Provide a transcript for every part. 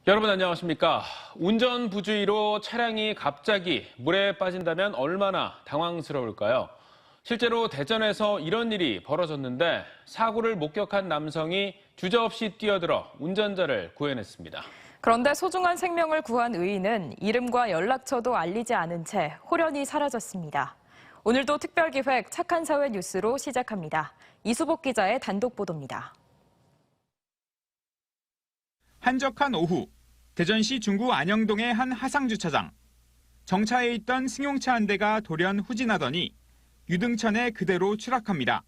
여러분 안녕하십니까? 운전 부주의로 차량이 갑자기 물에 빠진다면 얼마나 당황스러울까요? 실제로 대전에서 이런 일이 벌어졌는데 사고를 목격한 남성이 주저없이 뛰어들어 운전자를 구해냈습니다. 그런데 소중한 생명을 구한 의인은 이름과 연락처도 알리지 않은 채 홀연히 사라졌습니다. 오늘도 특별기획 착한 사회 뉴스로 시작합니다. 이수복 기자의 단독 보도입니다. 한적한 오후, 대전시 중구 안영동의 한 하상주차장. 정차해 있던 승용차 한 대가 돌연 후진하더니 유등천에 그대로 추락합니다.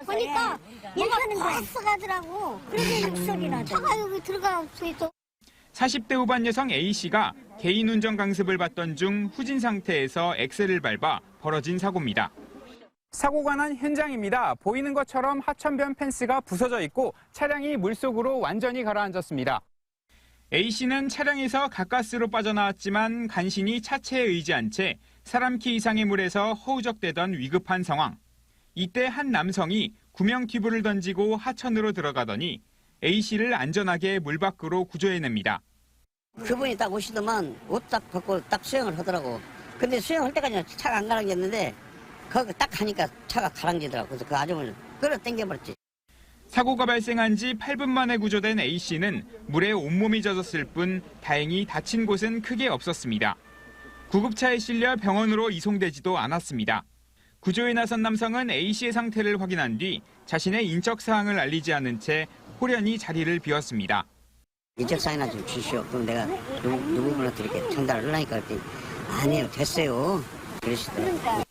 보니까 얘가 버스 가더라고. 그래서 소리 나죠. 차가 여기 들어가서 있어. 40대 후반 여성 A씨가 개인 운전 강습을 받던 중 후진 상태에서 엑셀을 밟아 벌어진 사고입니다. 사고가 난 현장입니다. 보이는 것처럼 하천변 펜스가 부서져 있고 차량이 물속으로 완전히 가라앉았습니다. A씨는 차량에서 가까스로 빠져나왔지만 간신히 차체에 의지한 채 사람 키 이상의 물에서 허우적대던 위급한 상황. 이때 한 남성이 구명 튜브를 던지고 하천으로 들어가더니 A씨를 안전하게 물 밖으로 구조해냅니다. 그분이 딱 오시더만 옷 딱 벗고 딱 수영을 하더라고. 근데 수영할 때까지는 차가 안 가라앉았는데 거기 딱 하니까 차가 가라앉더라고. 그래서 그 아줌을 끌어 당겨버렸지. 사고가 발생한 지 8분 만에 구조된 A씨는 물에 온몸이 젖었을 뿐 다행히 다친 곳은 크게 없었습니다. 구급차에 실려 병원으로 이송되지도 않았습니다. 구조에 나선 남성은 A씨의 상태를 확인한 뒤 자신의 인적 사항을 알리지 않은 채 홀연히 자리를 비웠습니다. 인적 사항이나 좀 주시오. 그럼 내가 누구분한테 이렇게 전달을 하려니까 그랬더니 아니에요, 됐어요. 그러시더라고요.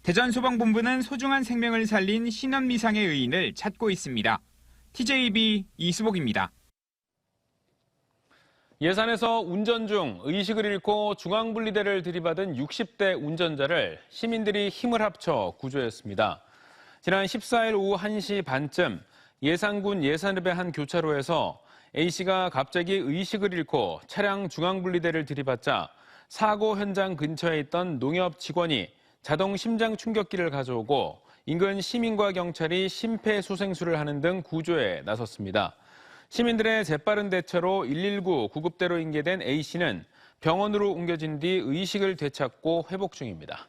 대전소방본부는 소중한 생명을 살린 신원미상의 의인을 찾고 있습니다. TJB 이수복입니다. 예산에서 운전 중 의식을 잃고 중앙분리대를 들이받은 60대 운전자를 시민들이 힘을 합쳐 구조했습니다. 지난 14일 오후 1시 반쯤 예산군 예산읍의 한 교차로에서 A씨가 갑자기 의식을 잃고 차량 중앙분리대를 들이받자 사고 현장 근처에 있던 농협 직원이 자동 심장 충격기를 가져오고 인근 시민과 경찰이 심폐소생술을 하는 등 구조에 나섰습니다. 시민들의 재빠른 대처로 119 구급대로 인계된 A씨는 병원으로 옮겨진 뒤 의식을 되찾고 회복 중입니다.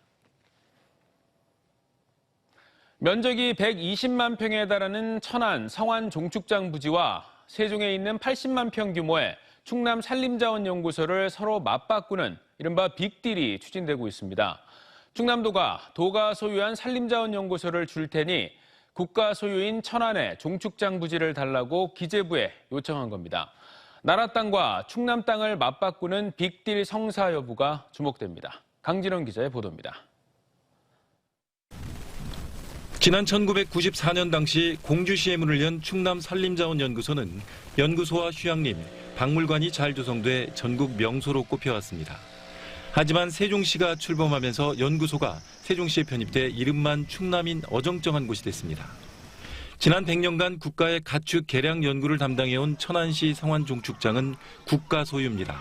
면적이 120만 평에 달하는 천안 성완 종축장 부지와 세종에 있는 80만 평 규모의 충남 산림자원연구소를 서로 맞바꾸는 이른바 빅딜이 추진되고 있습니다. 충남도가 도가 소유한 산림자원연구소를 줄 테니 국가 소유인 천안의 종축장 부지를 달라고 기재부에 요청한 겁니다. 나라 땅과 충남 땅을 맞바꾸는 빅딜 성사 여부가 주목됩니다. 강진원 기자의 보도입니다. 지난 1994년 당시 공주시에 문을 연 충남 산림자원연구소는 연구소와 휴양림, 박물관이 잘 조성돼 전국 명소로 꼽혀왔습니다. 하지만 세종시가 출범하면서 연구소가 세종시에 편입돼 이름만 충남인 어정쩡한 곳이 됐습니다. 지난 100년간 국가의 가축 개량 연구를 담당해온 천안시 성완종축장은 국가 소유입니다.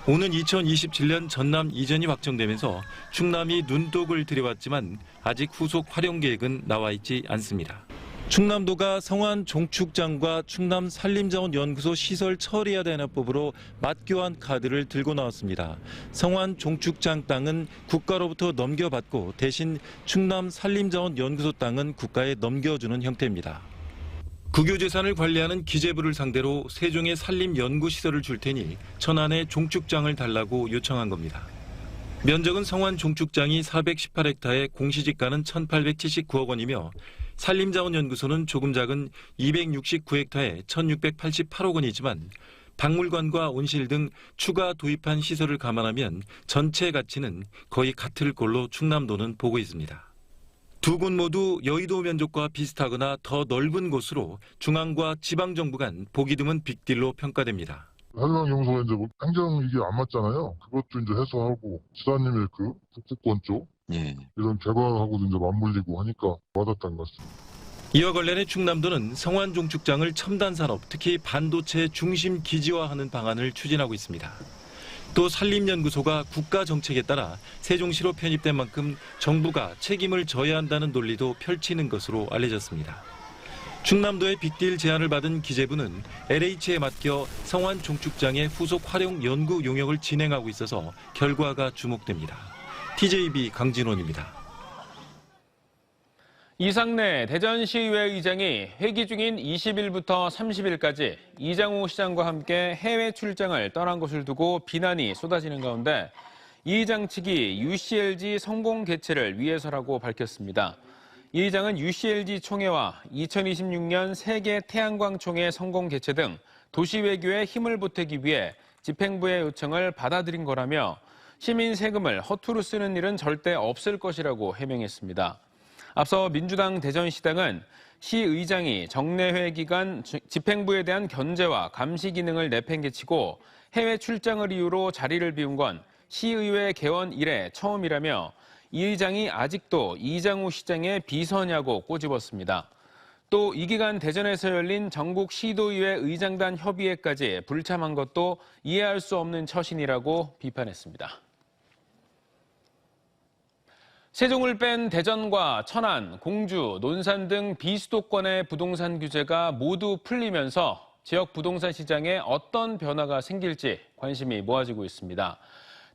오는 2027년 전남 이전이 확정되면서 충남이 눈독을 들여왔지만 아직 후속 활용 계획은 나와 있지 않습니다. 충남도가 성완종축장과 충남 산림자원연구소 시설 처리화 대납법으로 맞교환 카드를 들고 나왔습니다. 성완종축장 땅은 국가로부터 넘겨받고 대신 충남 산림자원연구소 땅은 국가에 넘겨주는 형태입니다. 국유재산을 관리하는 기재부를 상대로 세종에 산림연구시설을 줄 테니 천안에 종축장을 달라고 요청한 겁니다. 면적은 성완종축장이 418헥타에 공시지가는 1,879억 원이며 산림자원연구소는 조금 작은 269헥타에 1,688억 원이지만 박물관과 온실 등 추가 도입한 시설을 감안하면 전체 가치는 거의 같을 걸로 충남도는 보고 있습니다. 두 곳 모두 여의도 면적과 비슷하거나 더 넓은 곳으로 중앙과 지방정부 간 보기 드문 빅딜로 평가됩니다. 한강연구소가 이제 뭐 행정 이게 안 맞잖아요. 그것도 이제 해소하고 지사님의 그 북부권 쪽 이런 개발하고도 이제 맞물리고 하니까 와닿던 것 같습니다. 이와 관련해 충남도는 성완종축장을 첨단산업, 특히 반도체 중심 기지화하는 방안을 추진하고 있습니다. 또 산림연구소가 국가정책에 따라 세종시로 편입된 만큼 정부가 책임을 져야 한다는 논리도 펼치는 것으로 알려졌습니다. 충남도의 빅딜 제안을 받은 기재부는 LH에 맡겨 성완 종축장의 후속 활용 연구 용역을 진행하고 있어서 결과가 주목됩니다. TJB 강진원입니다. 이상래 대전시의회 의장이 회기 중인 20일부터 30일까지 이장우 시장과 함께 해외 출장을 떠난 것을 두고 비난이 쏟아지는 가운데 이 의장 측이 UCLG 성공 개최를 위해서라고 밝혔습니다. 이 의장은 UCLG 총회와 2026년 세계 태양광 총회 성공 개최 등 도시 외교에 힘을 보태기 위해 집행부의 요청을 받아들인 거라며 시민 세금을 허투루 쓰는 일은 절대 없을 것이라고 해명했습니다. 앞서 민주당 대전시당은 시의장이 정례회 기간 집행부에 대한 견제와 감시 기능을 내팽개치고 해외 출장을 이유로 자리를 비운 건 시의회 개원 이래 처음이라며 이 의장이 아직도 이장우 시장의 비서냐고 꼬집었습니다. 또 이 기간 대전에서 열린 전국 시도의회 의장단 협의회까지 불참한 것도 이해할 수 없는 처신이라고 비판했습니다. 세종을 뺀 대전과 천안, 공주, 논산 등 비수도권의 부동산 규제가 모두 풀리면서 지역 부동산 시장에 어떤 변화가 생길지 관심이 모아지고 있습니다.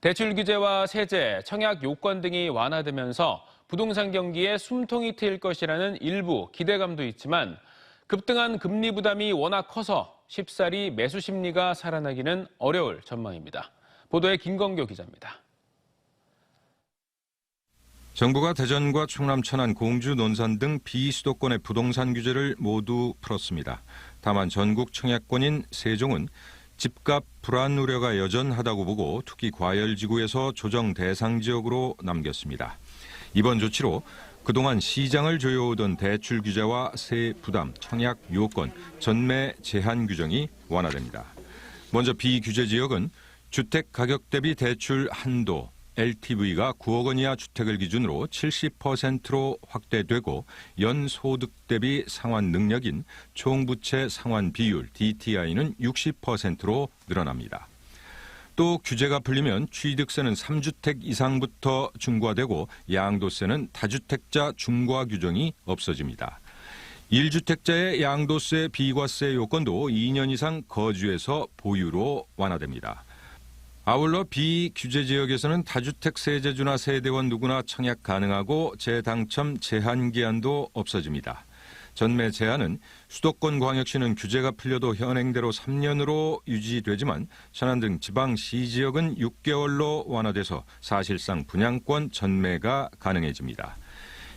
대출 규제와 세제, 청약 요건 등이 완화되면서 부동산 경기에 숨통이 트일 것이라는 일부 기대감도 있지만 급등한 금리 부담이 워낙 커서 쉽사리 매수 심리가 살아나기는 어려울 전망입니다. 보도에 김건교 기자입니다. 정부가 대전과 충남, 천안, 공주, 논산 등 비수도권의 부동산 규제를 모두 풀었습니다. 다만 전국 청약권인 세종은 집값 불안 우려가 여전하다고 보고 투기 과열 지구에서 조정 대상 지역으로 남겼습니다. 이번 조치로 그동안 시장을 조여오던 대출 규제와 세 부담, 청약 요건, 전매 제한 규정이 완화됩니다. 먼저 비규제 지역은 주택 가격 대비 대출 한도, LTV가 9억 원 이하 주택을 기준으로 70%로 확대되고 연소득 대비 상환 능력인 총부채 상환 비율 DTI는 60%로 늘어납니다. 또 규제가 풀리면 취득세는 3주택 이상부터 중과되고 양도세는 다주택자 중과 규정이 없어집니다. 1주택자의 양도세 비과세 요건도 2년 이상 거주해서 보유로 완화됩니다. 아울러 비규제 지역에서는 다주택 세제주나 세대원 누구나 청약 가능하고 재당첨 제한 기한도 없어집니다. 전매 제한은 수도권 광역시는 규제가 풀려도 현행대로 3년으로 유지되지만 천안 등 지방시 지역은 6개월로 완화돼서 사실상 분양권 전매가 가능해집니다.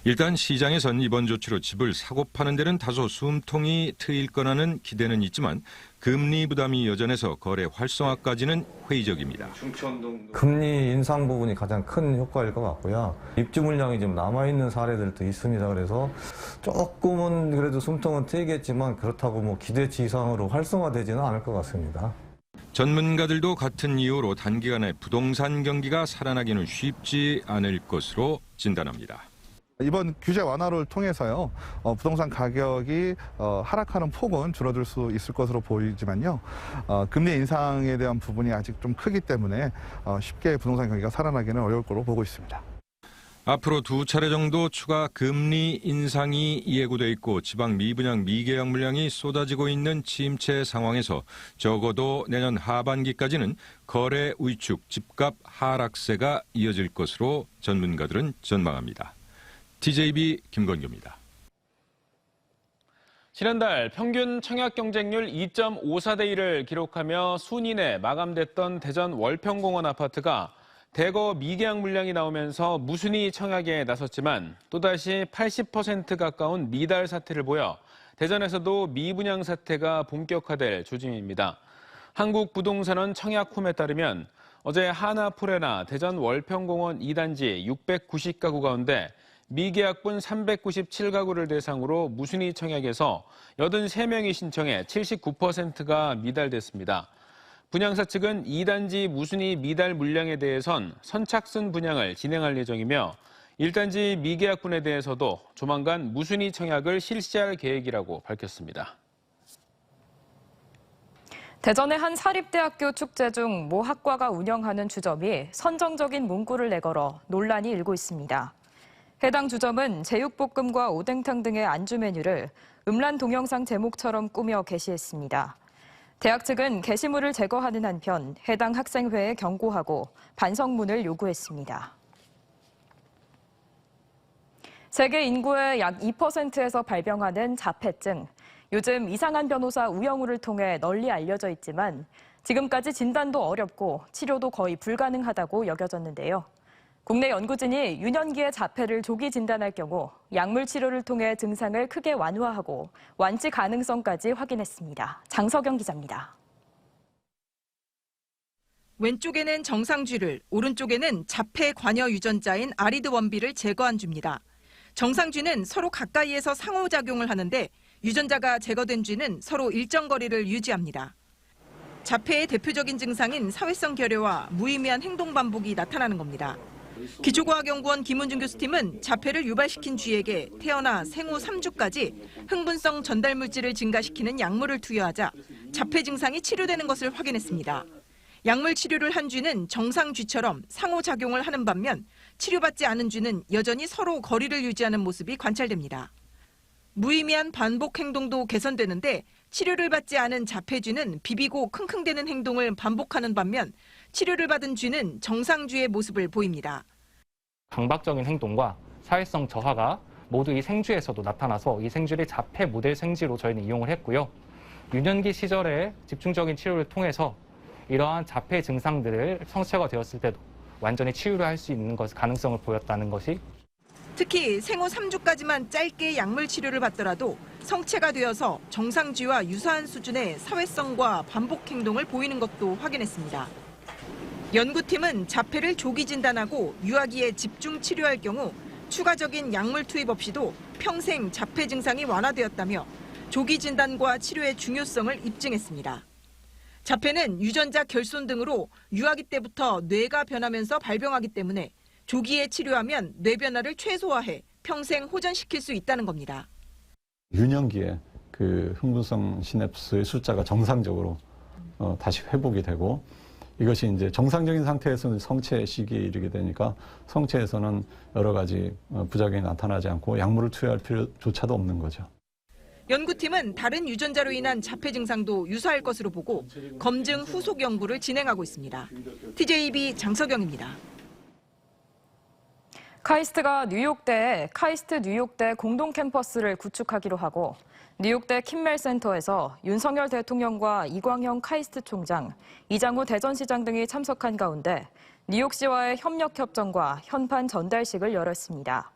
일단 시장에선 이번 조치로 집을 사고 파는 데는 다소 숨통이 트일 거라는 기대는 있지만 금리 부담이 여전해서 거래 활성화까지는 회의적입니다. 금리 인상 부분이 가장 큰 효과일 것 같고요. 입주 물량이 좀 남아있는 사례들도 있습니다. 그래서 조금은 그래도 숨통은 트이겠지만 그렇다고 뭐 기대치 이상으로 활성화되지는 않을 것 같습니다. 전문가들도 같은 이유로 단기간에 부동산 경기가 살아나기는 쉽지 않을 것으로 진단합니다. 이번 규제 완화를 통해서요, 부동산 가격이 하락하는 폭은 줄어들 수 있을 것으로 보이지만요, 금리 인상에 대한 부분이 아직 좀 크기 때문에 쉽게 부동산 경기가 살아나기는 어려울 거로 보고 있습니다. 앞으로 2차례 정도 추가 금리 인상이 예고돼 있고 지방 미분양 미계약 물량이 쏟아지고 있는 침체 상황에서 적어도 내년 하반기까지는 거래 위축, 집값 하락세가 이어질 것으로 전문가들은 전망합니다. TJB 김건규입니다. 지난달 평균 청약 경쟁률 2.54대 1을 기록하며 순위 내 마감됐던 대전 월평공원 아파트가 대거 미계약 물량이 나오면서 무순위 청약에 나섰지만 또다시 80% 가까운 미달 사태를 보여 대전에서도 미분양 사태가 본격화될 조짐입니다. 한국부동산원 청약홈에 따르면 어제 하나포레나 대전 월평공원 2단지 690가구 가운데 미계약분 397가구를 대상으로 무순위 청약에서 83명이 신청해 79%가 미달됐습니다. 분양사 측은 2단지 무순위 미달 물량에 대해선 선착순 분양을 진행할 예정이며 1단지 미계약분에 대해서도 조만간 무순위 청약을 실시할 계획이라고 밝혔습니다. 대전의 한 사립대학교 축제 중 모 학과가 운영하는 주점이 선정적인 문구를 내걸어 논란이 일고 있습니다. 해당 주점은 제육볶음과 오뎅탕 등의 안주 메뉴를 음란 동영상 제목처럼 꾸며 게시했습니다. 대학 측은 게시물을 제거하는 한편 해당 학생회에 경고하고 반성문을 요구했습니다. 세계 인구의 약 2%에서 발병하는 자폐증. 요즘 이상한 변호사 우영우를 통해 널리 알려져 있지만 지금까지 진단도 어렵고 치료도 거의 불가능하다고 여겨졌는데요. 국내 연구진이 유년기의 자폐를 조기 진단할 경우 약물 치료를 통해 증상을 크게 완화하고 완치 가능성까지 확인했습니다. 장석영 기자입니다. 왼쪽에는 정상쥐를, 오른쪽에는 자폐 관여 유전자인 아리드원비를 제거한 쥐입니다. 정상쥐는 서로 가까이에서 상호작용을 하는데 유전자가 제거된 쥐는 서로 일정 거리를 유지합니다. 자폐의 대표적인 증상인 사회성 결여와 무의미한 행동 반복이 나타나는 겁니다. 기초과학연구원 김은중 교수팀은 자폐를 유발시킨 쥐에게 태어나 생후 3주까지 흥분성 전달물질을 증가시키는 약물을 투여하자 자폐 증상이 치료되는 것을 확인했습니다. 약물 치료를 한 쥐는 정상 쥐처럼 상호작용을 하는 반면 치료받지 않은 쥐는 여전히 서로 거리를 유지하는 모습이 관찰됩니다. 무의미한 반복 행동도 개선되는데 치료를 받지 않은 자폐쥐는 비비고 킁킁대는 행동을 반복하는 반면 치료를 받은 쥐는 정상쥐의 모습을 보입니다. 강박적인 행동과 사회성 저하가 모두 이 생쥐에서도 나타나서 이 생쥐를 자폐 모델 생쥐로 저희는 이용을 했고요. 유년기 시절에 집중적인 치료를 통해서 이러한 자폐 증상들을 성체가 되었을 때도 완전히 치유를 할 수 있는 가능성을 보였다는 것이 특히 생후 3주까지만 짧게 약물 치료를 받더라도 성체가 되어서 정상쥐와 유사한 수준의 사회성과 반복 행동을 보이는 것도 확인했습니다. 연구팀은 자폐를 조기 진단하고 유아기에 집중 치료할 경우 추가적인 약물 투입 없이도 평생 자폐 증상이 완화되었다며 조기 진단과 치료의 중요성을 입증했습니다. 자폐는 유전자 결손 등으로 유아기 때부터 뇌가 변하면서 발병하기 때문에 조기에 치료하면 뇌 변화를 최소화해 평생 호전시킬 수 있다는 겁니다. 유년기에 그 흥분성 시냅스의 숫자가 정상적으로 다시 회복이 되고 이것이 이제 정상적인 상태에서는 성체 시기에 이르게 되니까 성체에서는 여러 가지 부작용이 나타나지 않고 약물을 투여할 필요조차도 없는 거죠. 연구팀은 다른 유전자로 인한 자폐 증상도 유사할 것으로 보고 검증 후속 연구를 진행하고 있습니다. TJB 장석영입니다. 카이스트가 뉴욕대에 카이스트 뉴욕대 공동 캠퍼스를 구축하기로 하고 뉴욕대 킴멜 센터에서 윤석열 대통령과 이광영 카이스트 총장, 이장우 대전시장 등이 참석한 가운데 뉴욕시와의 협력 협정과 현판 전달식을 열었습니다.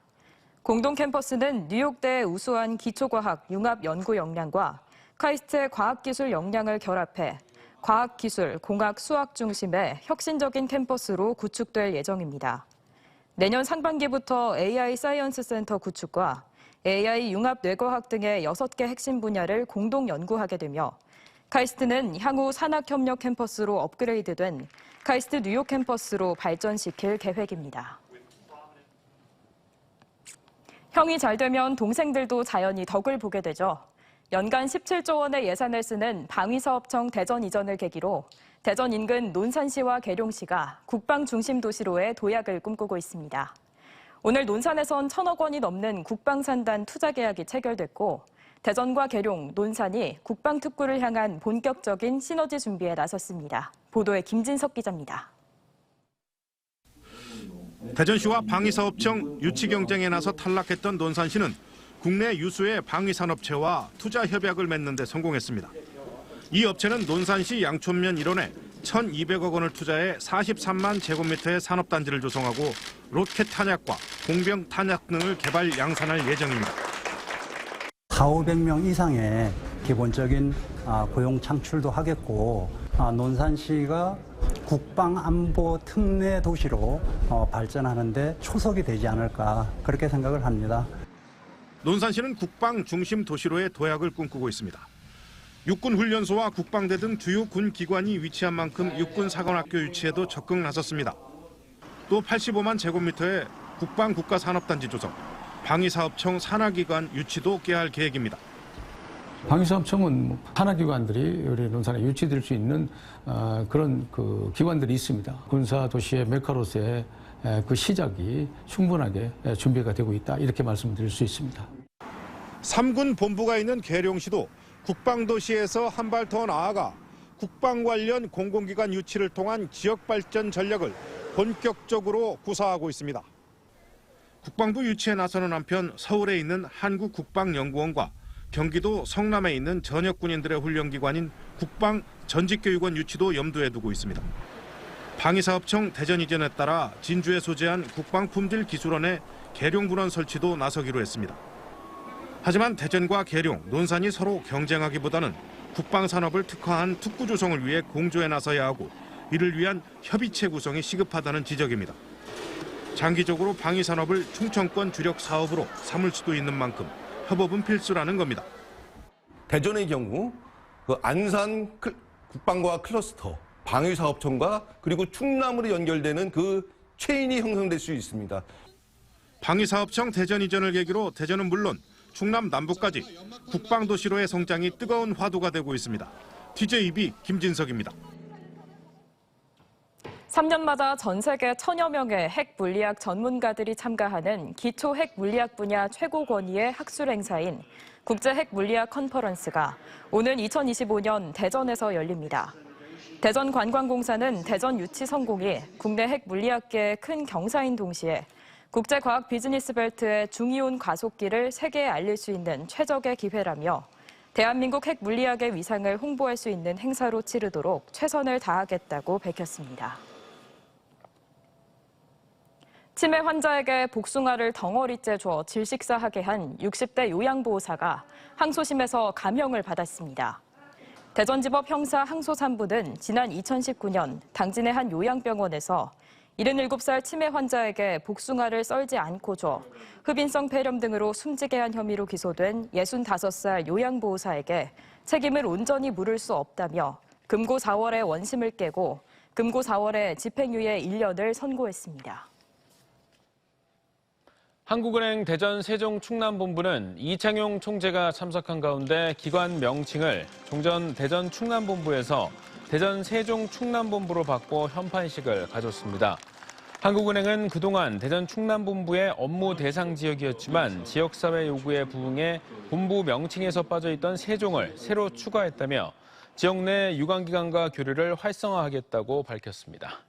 공동 캠퍼스는 뉴욕대의 우수한 기초과학 융합 연구 역량과 카이스트의 과학기술 역량을 결합해 과학기술, 공학, 수학 중심의 혁신적인 캠퍼스로 구축될 예정입니다. 내년 상반기부터 AI 사이언스 센터 구축과 AI 융합 뇌과학 등의 6개 핵심 분야를 공동 연구하게 되며 카이스트는 향후 산학협력 캠퍼스로 업그레이드된 카이스트 뉴욕 캠퍼스로 발전시킬 계획입니다. 형이 잘 되면 동생들도 자연히 덕을 보게 되죠. 연간 17조 원의 예산을 쓰는 방위사업청 대전 이전을 계기로 대전 인근 논산시와 계룡시가 국방 중심 도시로의 도약을 꿈꾸고 있습니다. 오늘 논산에선 1,000억 원이 넘는 국방산단 투자 계약이 체결됐고 대전과 계룡, 논산이 국방특구를 향한 본격적인 시너지 준비에 나섰습니다. 보도에 김진석 기자입니다. 대전시와 방위사업청 유치 경쟁에 나서 탈락했던 논산시는 국내 유수의 방위산업체와 투자 협약을 맺는 데 성공했습니다. 이 업체는 논산시 양촌면 일원에 1,200억 원을 투자해 43만 제곱미터의 산업단지를 조성하고 로켓 탄약과 공병 탄약 등을 개발 양산할 예정입니다. 400~500명 이상의 기본적인 고용 창출도 하겠고 논산시가 국방안보 특례 도시로 발전하는 데 초석이 되지 않을까 그렇게 생각을 합니다. 논산시는 국방 중심 도시로의 도약을 꿈꾸고 있습니다. 육군훈련소와 국방대 등 주요 군 기관이 위치한 만큼 육군사관학교 유치에도 적극 나섰습니다. 또 85만 제곱미터의 국방국가산업단지 조성, 방위사업청 산하기관 유치도 꾀할 계획입니다. 방위사업청은 산하기관들이 우리 논산에 유치될 수 있는 그런 기관들이 있습니다. 군사도시의 메카로서의 그 시작이 충분하게 준비가 되고 있다, 이렇게 말씀드릴 수 있습니다. 3군 본부가 있는 계룡시도 국방도시에서 한 발 더 나아가 국방 관련 공공기관 유치를 통한 지역 발전 전략을 본격적으로 구사하고 있습니다. 국방부 유치에 나서는 한편 서울에 있는 한국국방연구원과 경기도 성남에 있는 전역 군인들의 훈련기관인 국방전직교육원 유치도 염두에 두고 있습니다. 방위사업청 대전 이전에 따라 진주에 소재한 국방품질기술원의 계룡분원 설치도 나서기로 했습니다. 하지만 대전과 계룡, 논산이 서로 경쟁하기보다는 국방산업을 특화한 특구 조성을 위해 공조에 나서야 하고 이를 위한 협의체 구성이 시급하다는 지적입니다. 장기적으로 방위산업을 충청권 주력 사업으로 삼을 수도 있는 만큼 협업은 필수라는 겁니다. 대전의 경우 그 안산 국방과학 클러스터, 방위사업청과 그리고 충남으로 연결되는 그 체인이 형성될 수 있습니다. 방위사업청 대전 이전을 계기로 대전은 물론 충남 남부까지 국방도시로의 성장이 뜨거운 화두가 되고 있습니다. TJB 김진석입니다. 3년마다 전 세계 1000여 명의 핵 물리학 전문가들이 참가하는 기초 핵 물리학 분야 최고 권위의 학술 행사인 국제 핵 물리학 컨퍼런스가 오는 2025년 대전에서 열립니다. 대전관광공사는 대전 유치 성공이 국내 핵 물리학계의 큰 경사인 동시에 국제과학 비즈니스 벨트의 중이온 가속기를 세계에 알릴 수 있는 최적의 기회라며 대한민국 핵 물리학의 위상을 홍보할 수 있는 행사로 치르도록 최선을 다하겠다고 밝혔습니다. 치매 환자에게 복숭아를 덩어리째 줘 질식사하게 한 60대 요양보호사가 항소심에서 감형을 받았습니다. 대전지법 형사 항소 3부는 지난 2019년 당진의 한 요양병원에서 77살 치매 환자에게 복숭아를 썰지 않고 줘 흡인성 폐렴 등으로 숨지게 한 혐의로 기소된 65살 요양보호사에게 책임을 온전히 물을 수 없다며 금고 4월에 원심을 깨고 금고 4월에 집행유예 1년을 선고했습니다. 한국은행 대전 세종 충남본부는 이창용 총재가 참석한 가운데 기관 명칭을 종전 대전 충남본부에서 대전 세종 충남본부로 바꿔 현판식을 가졌습니다. 한국은행은 그동안 대전 충남본부의 업무 대상 지역이었지만 지역사회 요구에 부응해 본부 명칭에서 빠져있던 세종을 새로 추가했다며 지역 내 유관기관과 교류를 활성화하겠다고 밝혔습니다.